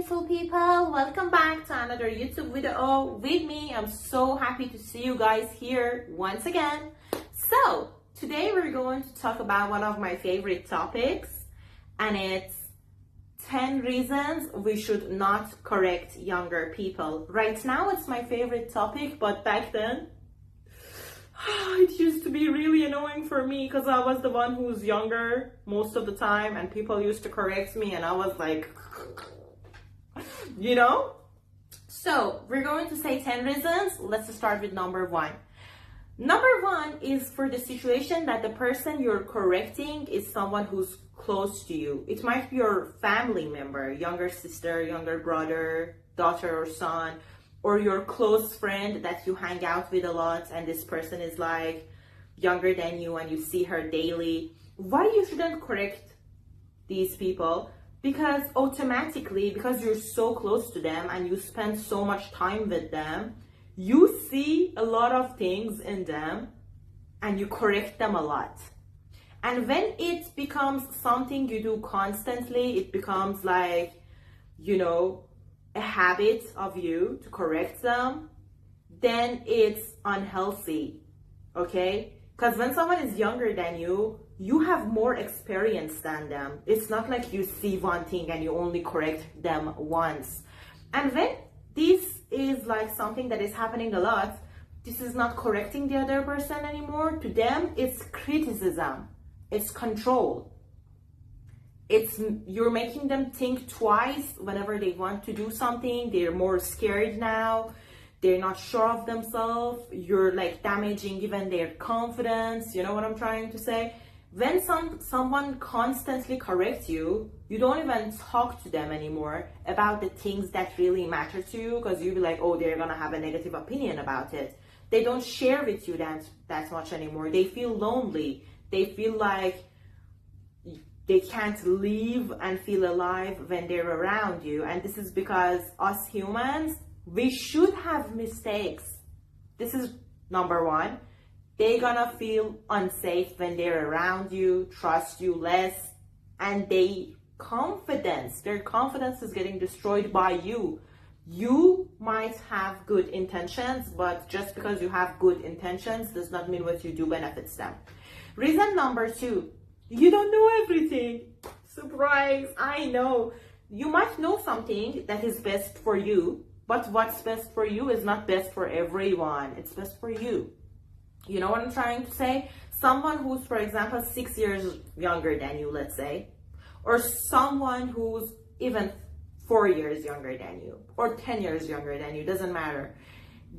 beautiful people, welcome back to another YouTube video with me. I'm so happy to see you guys here once again. So today we're going to talk about one of my favorite topics, and it's 10 reasons we should not correct younger people. Right now it's my favorite topic, but back then it used to be really annoying for me because I was the one who's younger most of the time and people used to correct me and I was like, you know? So we're going to say 10 reasons. Let's start with number one. Number one is for the situation that the person you're correcting is someone who's close to you. It might be your family member, younger sister, younger brother, daughter or son, or your close friend that you hang out with a lot and this person is like younger than you and you see her daily. Why you shouldn't correct these people? Because automatically, because you're so close to them and you spend so much time with them, you see a lot of things in them and you correct them a lot. And when it becomes something you do constantly, it becomes like, you know, a habit of you to correct them, then it's unhealthy, okay? Because when someone is younger than you, you have more experience than them. It's not like you see one thing and you only correct them once. And when this is like something that is happening a lot, this is not correcting the other person anymore. To them, it's criticism, it's control. You're making them think twice whenever they want to do something. They're more scared now. They're not sure of themselves. You're like damaging even their confidence. You know what I'm trying to say? When someone constantly corrects you, you don't even talk to them anymore about the things that really matter to you, because you'll be like, oh, they're gonna have a negative opinion about it. They don't share with you that much anymore. They feel lonely. They feel like they can't live and feel alive when they're around you. And this is because us humans, we should have mistakes. This is number one. They're gonna feel unsafe when they're around you, trust you less, and their confidence is getting destroyed by you. You might have good intentions, but just because you have good intentions does not mean what you do benefits them. Reason number two, you don't know everything. Surprise, I know. You might know something that is best for you, but what's best for you is not best for everyone. It's best for you. You know what I'm trying to say? Someone who's, for example, 6 years younger than you, let's say, or someone who's even 4 years younger than you, or 10 years younger than you, doesn't matter.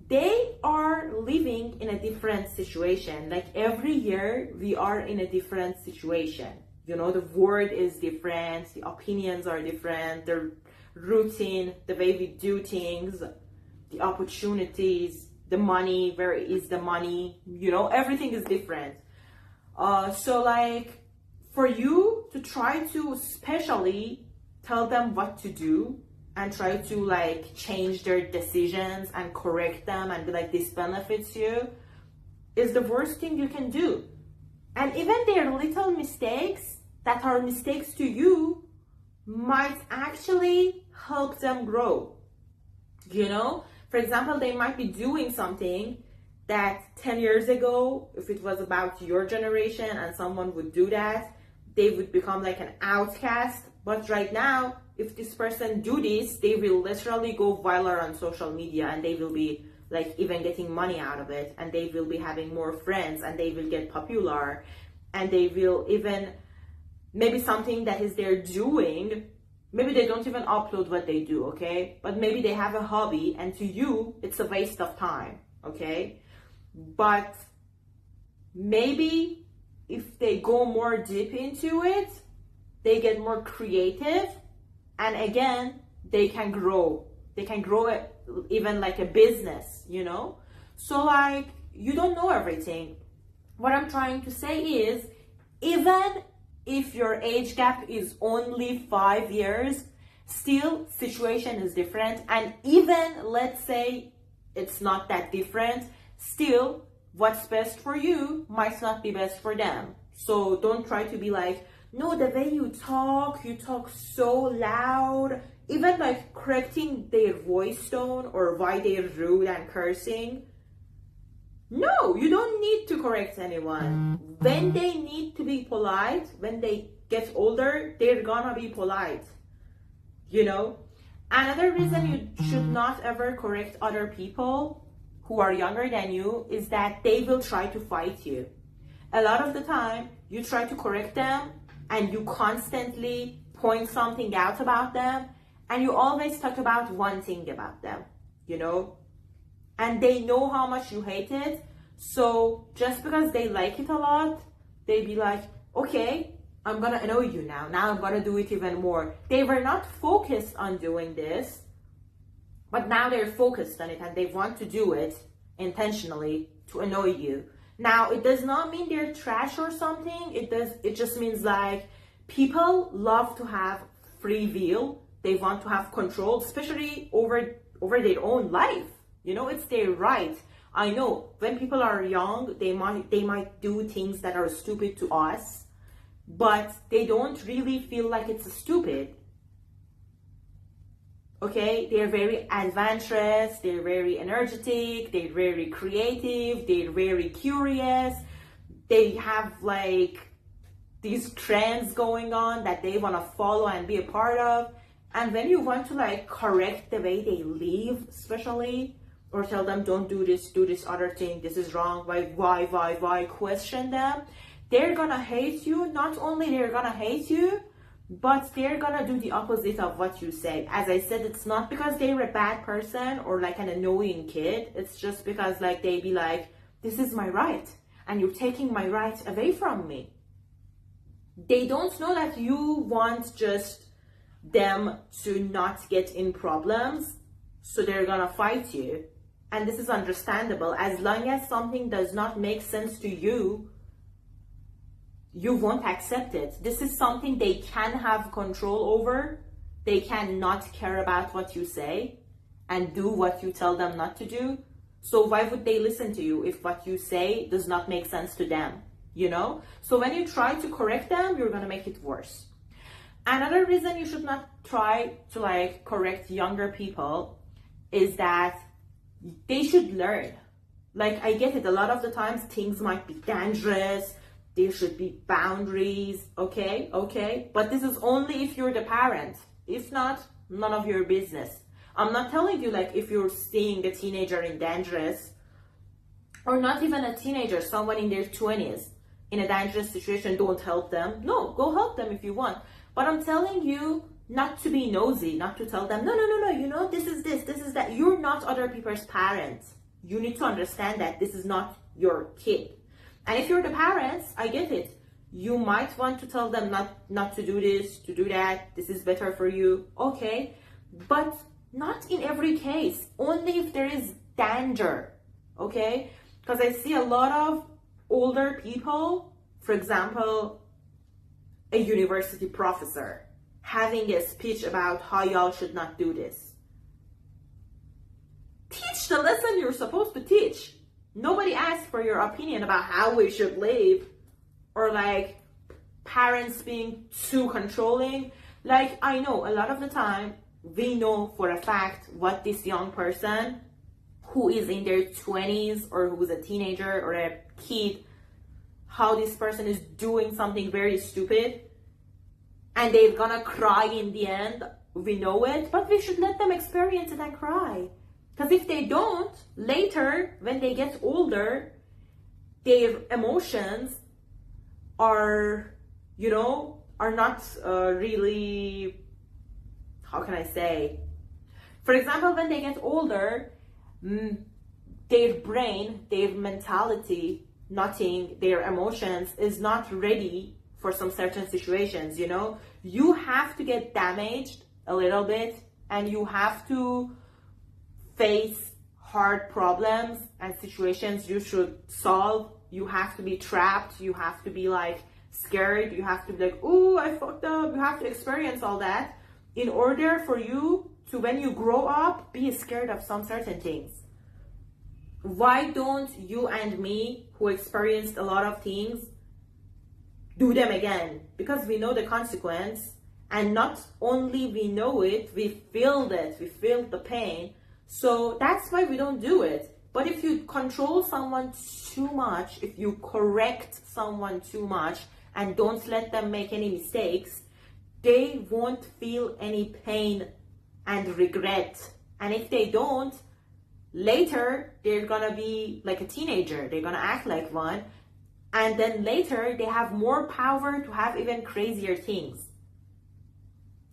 They are living in a different situation. Like every year we are in a different situation. You know, the world is different, the opinions are different, the routine, the way we do things, the opportunities, the money, where is the money, you know, everything is different. So like for you to try to especially tell them what to do and try to like change their decisions and correct them and be like, this benefits you, is the worst thing you can do. And even their little mistakes that are mistakes to you might actually help them grow. You know, for example, they might be doing something that 10 years ago, if it was about your generation and someone would do that, they would become like an outcast. But right now, if this person do this, they will literally go viral on social media and they will be like even getting money out of it, and they will be having more friends and they will get popular, and they will even, maybe something that is they're doing, maybe they don't even upload what they do, okay? But maybe they have a hobby and to you, it's a waste of time, okay? But maybe if they go more deep into it, they get more creative, and again, they can grow. They can grow it even like a business, you know? So like, you don't know everything. What I'm trying to say is, even if your age gap is only 5 years, still situation is different. And even let's say it's not that different, still what's best for you might not be best for them. So don't try to be like, no, the way you talk so loud, even like correcting their voice tone or why they're rude and cursing. No, you don't need to correct anyone. When they need to be polite, when they get older, they're gonna be polite. You know? Another reason you should not ever correct other people who are younger than you is that they will try to fight you. A lot of the time, you try to correct them and you constantly point something out about them, and you always talk about one thing about them, you know? And they know how much you hate it, so just because they like it a lot, they be like, okay, I'm gonna annoy you now. Now I'm gonna do it even more. They were not focused on doing this, but now they're focused on it and they want to do it intentionally to annoy you. Now, it does not mean they're trash or something. It just means like people love to have free will. They want to have control, especially over their own life. You know, it's their right. I know when people are young, they might do things that are stupid to us, but they don't really feel like it's stupid. Okay, they're very adventurous, they're very energetic, they're very creative, they're very curious. They have like these trends going on that they want to follow and be a part of. And when you want to like correct the way they live, especially, or tell them don't do this other thing, this is wrong, why, question them, they're gonna hate you. Not only they're gonna hate you, but they're gonna do the opposite of what you say. As I said, it's not because they're a bad person or like an annoying kid. It's just because like they be like, this is my right and you're taking my right away from me. They don't know that you want just them to not get in problems, so they're gonna fight you. And this is understandable. As long as something does not make sense to you, you won't accept it. This is something they can have control over. They cannot care about what you say and do what you tell them not to do. So why would they listen to you if what you say does not make sense to them? You know? So when you try to correct them, you're gonna make it worse. Another reason you should not try to like correct younger people is that they should learn. Like, I get it, a lot of the times things might be dangerous, there should be boundaries, okay, but this is only if you're the parent. If not, none of your business. I'm not telling you like if you're seeing a teenager in dangerous, or not even a teenager, someone in their 20s in a dangerous situation, don't help them. No, go help them if you want. But I'm telling you not to be nosy, not to tell them, no, you know, this is that. You're not other people's parents. You need to understand that this is not your kid. And if you're the parents, I get it. You might want to tell them not to do this, to do that. This is better for you. Okay. But not in every case. Only if there is danger. Okay. Because I see a lot of older people, for example, a university professor having a speech about how y'all should not do this. Teach the lesson you're supposed to teach. Nobody asked for your opinion about how we should live, or like parents being too controlling. Like, I know a lot of the time we know for a fact what this young person who is in their 20s or who's a teenager or a kid, how this person is doing something very stupid and they're gonna cry in the end. We know it, but we should let them experience it and cry. Because if they don't, later, when they get older, their emotions are, you know, are not really, how can I say? For example, when they get older, their brain, their mentality, their emotions is not ready for some certain situations, you know? You have to get damaged a little bit and you have to face hard problems and situations you should solve. You have to be trapped. You have to be like scared. You have to be like, oh, I fucked up. You have to experience all that in order for you to, when you grow up, be scared of some certain things. Why don't you and me, who experienced a lot of things, do them again? Because we know the consequence And not only we know it, we feel it, we feel the pain. So that's why we don't do it. But if you control someone too much, if you correct someone too much and don't let them make any mistakes, they won't feel any pain and regret. And if they don't, later they're gonna be like a teenager, they're gonna act like one, and then later they have more power to have even crazier things.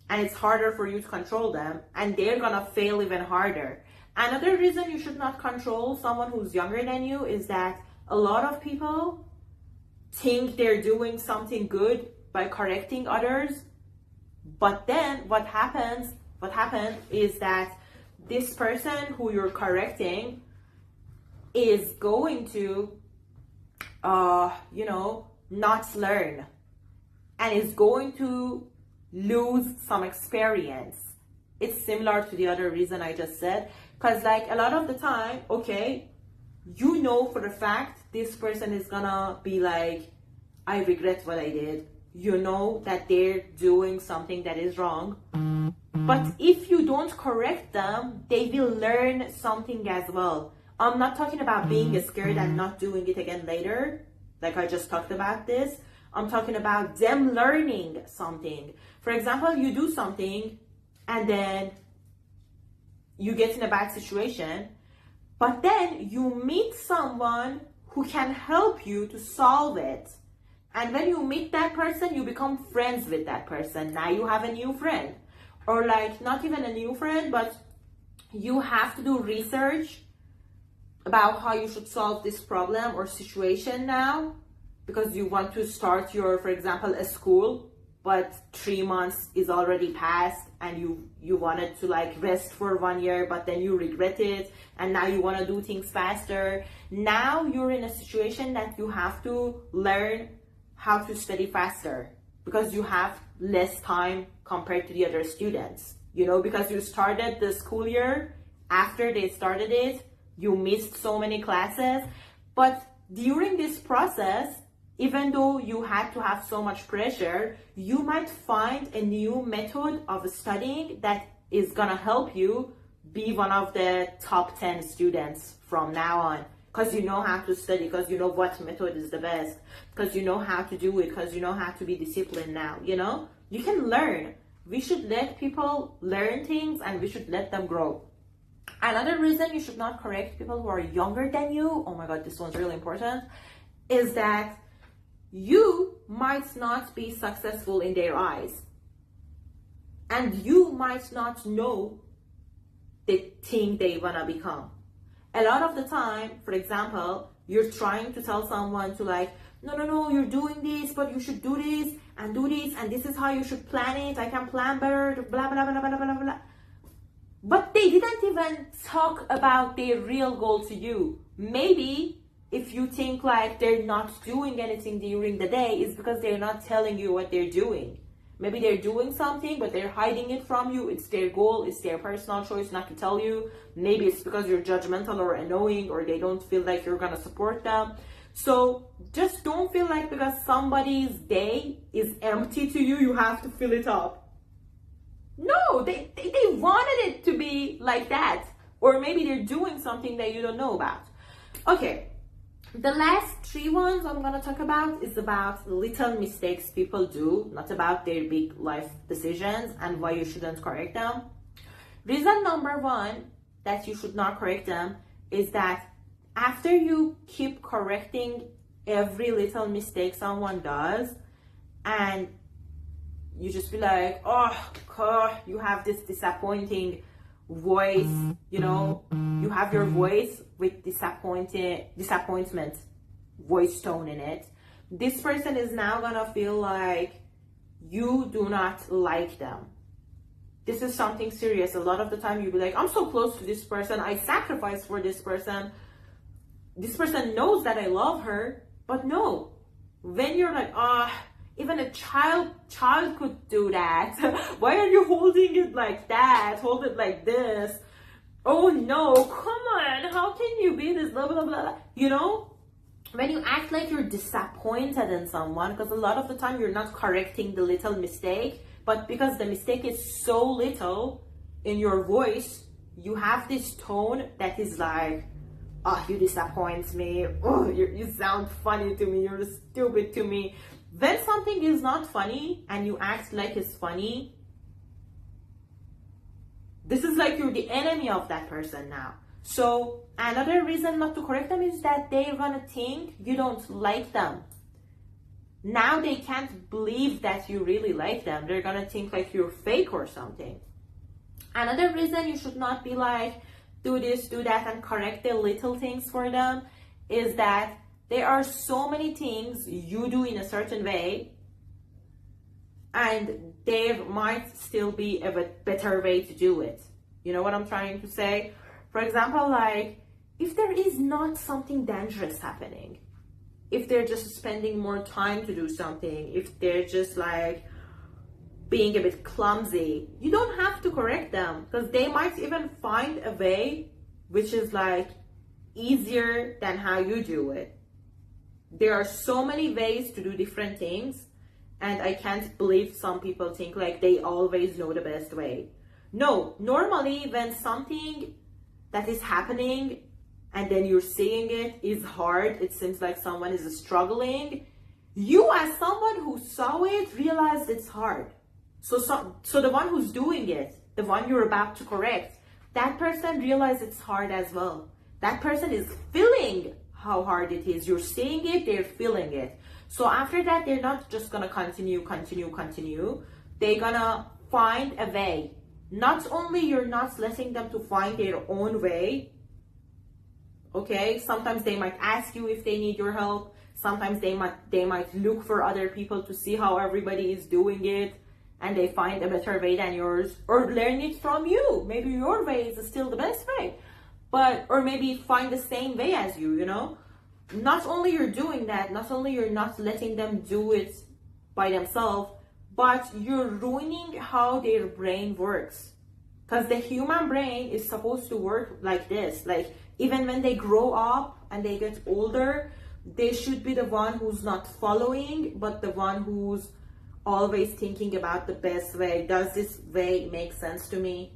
And it's harder for you to control them, and they're gonna fail even harder. Another reason you should not control someone who's younger than you is that a lot of people think they're doing something good by correcting others, but then what happens is that this person who you're correcting is going to not learn, and is going to lose some experience. It's similar to the other reason I just said, because like a lot of the time, okay, you know for a fact this person is gonna be like, I regret what I did. You know that they're doing something that is wrong. But if you don't correct them, they will learn something as well. I'm not talking about being scared and not doing it again later, like I just talked about this. I'm talking about them learning something. For example, you do something and then you get in a bad situation, but then you meet someone who can help you to solve it. And when you meet that person, you become friends with that person. Now you have a new friend. Or like not even a new friend, but you have to do research about how you should solve this problem or situation now, because you want to start your, for example, a school, but 3 months is already passed and you wanted to like rest for 1 year, but then you regret it and now you want to do things faster. Now you're in a situation that you have to learn how to study faster because you have less time compared to the other students, because you started the school year after they started it, you missed so many classes. But during this process, even though you had to have so much pressure, you might find a new method of studying that is gonna help you be one of the top 10 students from now on. Because you know how to study, because you know what method is the best, because you know how to do it, because you know how to be disciplined now, You can learn. We should let people learn things and we should let them grow. Another reason you should not correct people who are younger than you, oh my God, this one's really important, is that you might not be successful in their eyes. And you might not know the thing they wanna become. A lot of the time, for example, you're trying to tell someone to like, no, you're doing this, but you should do this, and this is how you should plan it. I can plan better, blah, blah, blah, blah, blah, blah. But they didn't even talk about their real goal to you. Maybe if you think like they're not doing anything during the day, it's because they're not telling you what they're doing. Maybe they're doing something, but they're hiding it from you. It's their goal. It's their personal choice not to tell you. Maybe it's because you're judgmental or annoying, or they don't feel like you're going to support them. So just don't feel like because somebody's day is empty to you, you have to fill it up. No, they wanted it to be like that. Or maybe they're doing something that you don't know about. Okay. The last 3 ones I'm going to talk about is about little mistakes people do, not about their big life decisions and why you shouldn't correct them. Reason number 1 that you should not correct them is that after you keep correcting every little mistake someone does, and you just be like, oh God, you have this disappointing voice, you have your voice with disappointment voice tone in it. This person is now gonna feel like you do not like them. This is something serious. A lot of the time you'll be like, I'm so close to this person, I sacrificed for this person. This person knows that I love her, but no. When you're like, even a child could do that. Why are you holding it like that? Hold it like this. Oh no, come on. How can you be this blah, blah, blah, blah? When you act like you're disappointed in someone, because a lot of the time you're not correcting the little mistake, But because the mistake is so little in your voice, you have this tone that is like, oh, you disappoint me. Oh, you sound funny to me. You're stupid to me. When something is not funny and you act like it's funny, this is like you're the enemy of that person now. So another reason not to correct them is that they're gonna think you don't like them. Now they can't believe that you really like them. They're gonna think like you're fake or something. Another reason you should not be like, do this, do that, and correct the little things for them is that there are so many things you do in a certain way, and there might still be a better way to do it. You know what I'm trying to say? For example, like, if there is not something dangerous happening, if they're just spending more time to do something, if they're just like being a bit clumsy, you don't have to correct them, because they might even find a way which is like easier than how you do it. There are so many ways to do different things, and I can't believe some people think like they always know the best way. No, normally when something that is happening and then you're seeing it is hard, it seems like someone is struggling, you as someone who saw it realized it's hard. So the one who's doing it, the one you're about to correct, that person realized it's hard as well. That person is feeling how hard it is. You're seeing it, they're feeling it. So after that, they're not just gonna continue. They're gonna find a way. Not only you're not letting them to find their own way, okay? Sometimes they might ask you if they need your help. Sometimes they might look for other people to see how everybody is doing it, and they find a better way than yours, or learn it from you. Maybe your way is still the best way, or maybe find the same way as you, you know? Not only you're doing that, not only you're not letting them do it by themselves, but you're ruining how their brain works. Because the human brain is supposed to work like this. Like, even when they grow up and they get older, they should be the one who's not following, but the one who's always thinking about the best way. Does this way make sense to me?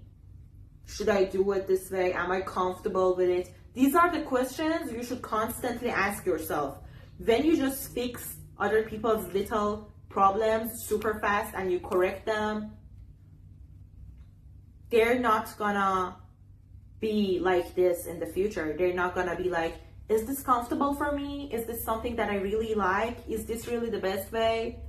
Should I do it this way? Am I comfortable with it? These are the questions you should constantly ask yourself. When you just fix other people's little problems super fast and you correct them, they're not gonna be like this in the future. They're not gonna be like, is this comfortable for me? Is this something that I really like? Is this really the best way?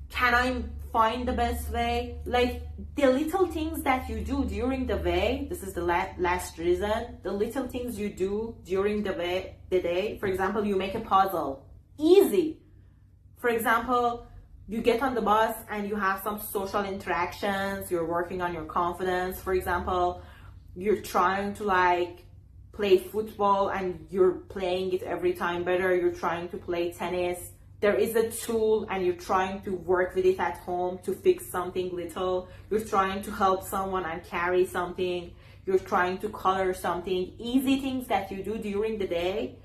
Can I find the best way? Like, the little things that you do during the day, this is the last reason, the little things you do during the day, for example, you make a puzzle, easy. For example, you get on the bus and you have some social interactions, you're working on your confidence. For example, you're trying to like play football and you're playing it every time better. You're trying to play tennis. There is a tool and you're trying to work with it at home to fix something little. You're trying to help someone and carry something. You're trying to color something. Easy things that you do during the day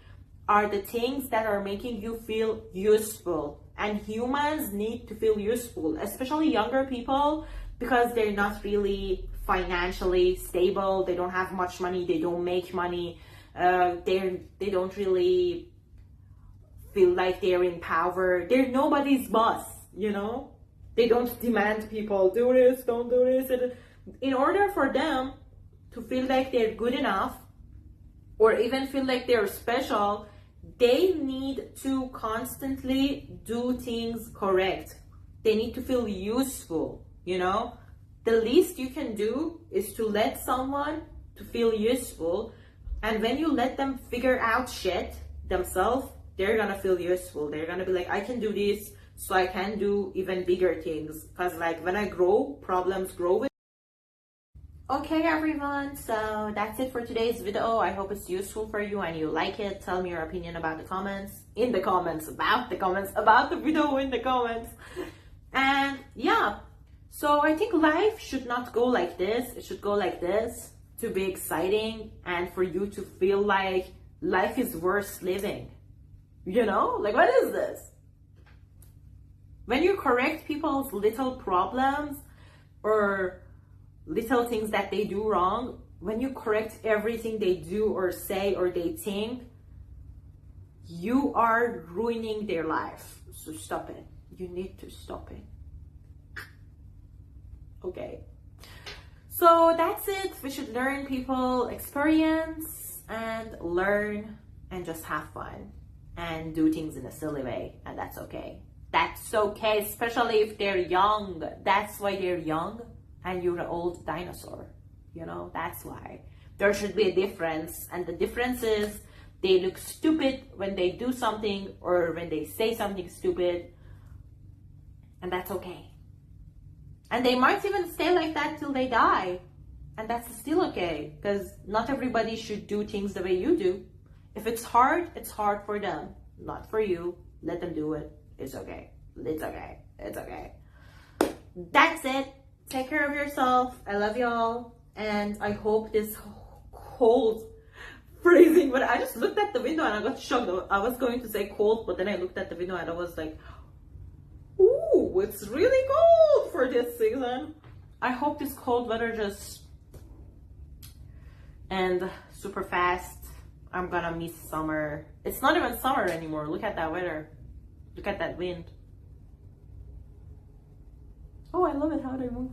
are the things that are making you feel useful. And humans need to feel useful, especially younger people, because they're not really financially stable. They don't have much money. They don't make money. They don't really feel like they're in power. They're nobody's boss, you know? They don't demand people, do this, don't do this. In order for them to feel like they're good enough, or even feel like they're special, they need to constantly do things correct. They need to feel useful, you know? The least you can do is to let someone to feel useful, and when you let them figure out shit themselves, they're gonna feel useful. They're gonna be like, I can do this, so I can do even bigger things. Because like when I grow, problems grow with. Okay everyone, so that's it for today's video. I hope it's useful for you and you like it. Tell me your opinion about the comments, about the video in the comments. And yeah, so I think life should not go like this. It should go like this to be exciting and for you to feel like life is worth living. You know, like, what is this? When you correct people's little problems or little things that they do wrong, when you correct everything they do or say or they think, you are ruining their life. So stop it. You need to stop it. Okay. So that's it. We should learn people, experience and learn and just have fun and do things in a silly way. And that's okay. That's okay, especially if they're young. That's why they're young and you're an old dinosaur. You know, that's why. There should be a difference. And the difference is they look stupid when they do something or when they say something stupid. And that's okay. And they might even stay like that till they die. And that's still okay. Because not everybody should do things the way you do. If it's hard for them. Not for you. Let them do it. It's okay. It's okay. It's okay. That's it. Take care of yourself. I love y'all. And I hope this cold, freezing, but I just looked at the window and I got shocked. I was going to say cold, but then I looked at the window and I was like, ooh, it's really cold for this season. I hope this cold weather just end super fast. I'm gonna miss summer. It's not even summer anymore. Look at that weather. Look at that wind. Oh, I love it how they move.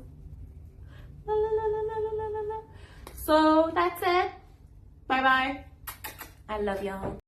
La, la, la, la, la, la, la, la. So that's it. Bye bye. I love y'all.